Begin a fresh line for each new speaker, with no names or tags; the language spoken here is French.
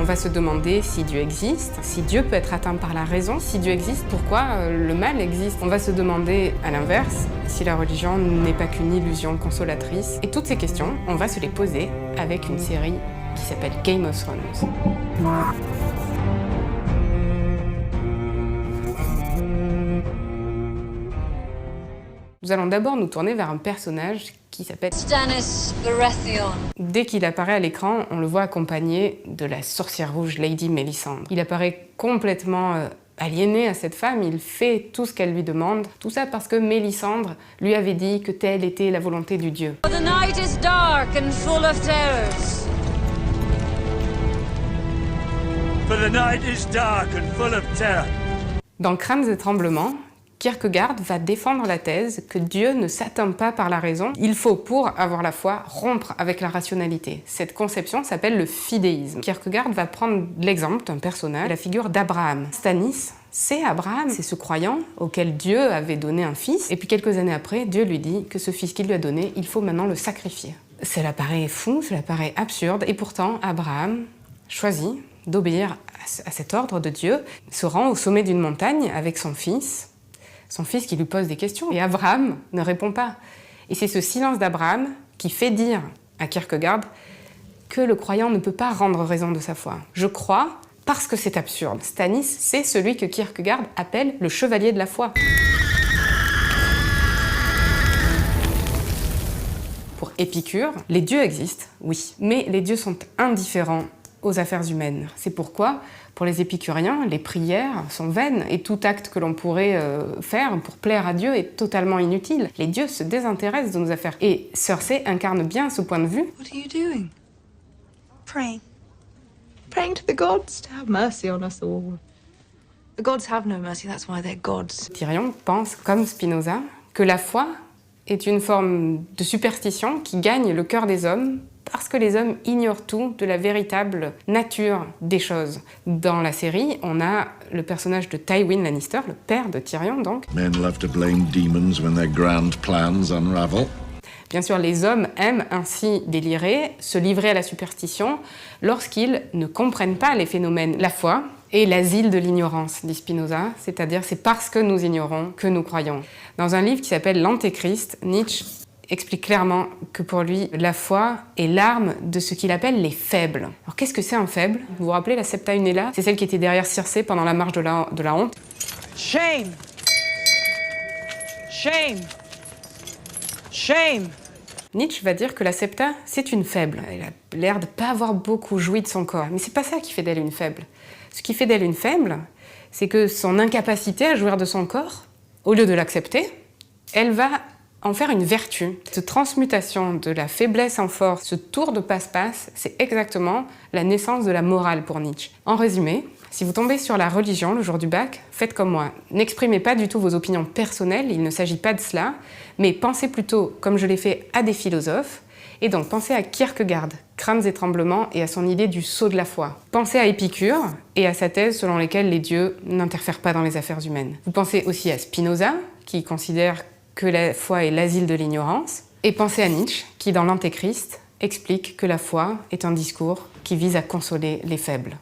va se demander si Dieu existe, si Dieu peut être atteint par la raison, si Dieu existe, pourquoi le mal existe. On va se demander, à l'inverse, si la religion n'est pas qu'une illusion consolatrice. Et toutes ces questions, on va se les poser avec une série qui s'appelle Game of Thrones. Nous allons d'abord nous tourner vers un personnage qui s'appelle
Stannis Baratheon.
Dès qu'il apparaît à l'écran, on le voit accompagné de la sorcière rouge Lady Mélisandre. Il apparaît complètement aliéné à cette femme, il fait tout ce qu'elle lui demande. Tout ça parce que Mélisandre lui avait dit que telle était la volonté du dieu.
The night is dark and full of terrors.
For the night is dark and full of terror.
Dans Crânes et Tremblements, Kierkegaard va défendre la thèse que Dieu ne s'atteint pas par la raison. Il faut, pour avoir la foi, rompre avec la rationalité. Cette conception s'appelle le fidéisme. Kierkegaard va prendre l'exemple d'un personnage, la figure d'Abraham. Stannis, c'est Abraham, c'est ce croyant auquel Dieu avait donné un fils. Et puis quelques années après, Dieu lui dit que ce fils qu'il lui a donné, il faut maintenant le sacrifier. Cela paraît fou, cela paraît absurde, et pourtant Abraham choisit d'obéir à cet ordre de Dieu, se rend au sommet d'une montagne avec son fils qui lui pose des questions, et Abraham ne répond pas. Et c'est ce silence d'Abraham qui fait dire à Kierkegaard que le croyant ne peut pas rendre raison de sa foi. Je crois parce que c'est absurde. Stannis, c'est celui que Kierkegaard appelle le chevalier de la foi. Pour Épicure, les dieux existent, oui, mais les dieux sont indifférents aux affaires humaines. C'est pourquoi, pour les épicuriens, les prières sont vaines et tout acte que l'on pourrait faire pour plaire à Dieu est totalement inutile. Les dieux se désintéressent de nos affaires. Et Cersei incarne bien ce point de vue.
What are you doing? Praying. Praying to the gods to have mercy on us all. The gods have no mercy, that's why they're gods.
Tyrion pense, comme Spinoza, que la foi est une forme de superstition qui gagne le cœur des hommes parce que les hommes ignorent tout de la véritable nature des choses. Dans la série, on a le personnage de Tywin Lannister, le père de Tyrion donc.
Men love to blame demons when their grand plans unravel.
Bien sûr, les hommes aiment ainsi délirer, se livrer à la superstition lorsqu'ils ne comprennent pas les phénomènes. La foi est l'asile de l'ignorance, dit Spinoza, c'est-à-dire c'est parce que nous ignorons que nous croyons. Dans un livre qui s'appelle L'Antéchrist, Nietzsche explique clairement que pour lui, la foi est l'arme de ce qu'il appelle les faibles. Alors qu'est-ce que c'est un faible? Vous vous rappelez la Septa Unella? C'est celle qui était derrière Circé pendant la marche de la honte.
Shame! Shame! Shame!
Nietzsche va dire que la Septa, c'est une faible. Elle a l'air de ne pas avoir beaucoup joui de son corps. Mais c'est pas ça qui fait d'elle une faible. Ce qui fait d'elle une faible, c'est que son incapacité à jouir de son corps, au lieu de l'accepter, elle va en faire une vertu. Cette transmutation de la faiblesse en force, ce tour de passe-passe, c'est exactement la naissance de la morale pour Nietzsche. En résumé, si vous tombez sur la religion le jour du bac, faites comme moi. N'exprimez pas du tout vos opinions personnelles, il ne s'agit pas de cela, mais pensez plutôt, comme je l'ai fait, à des philosophes, et donc pensez à Kierkegaard, Crânes et Tremblements, et à son idée du saut de la foi. Pensez à Épicure et à sa thèse selon laquelle les dieux n'interfèrent pas dans les affaires humaines. Vous pensez aussi à Spinoza, qui considère que la foi est l'asile de l'ignorance, et pensez à Nietzsche, qui dans l'Antéchrist explique que la foi est un discours qui vise à consoler les faibles.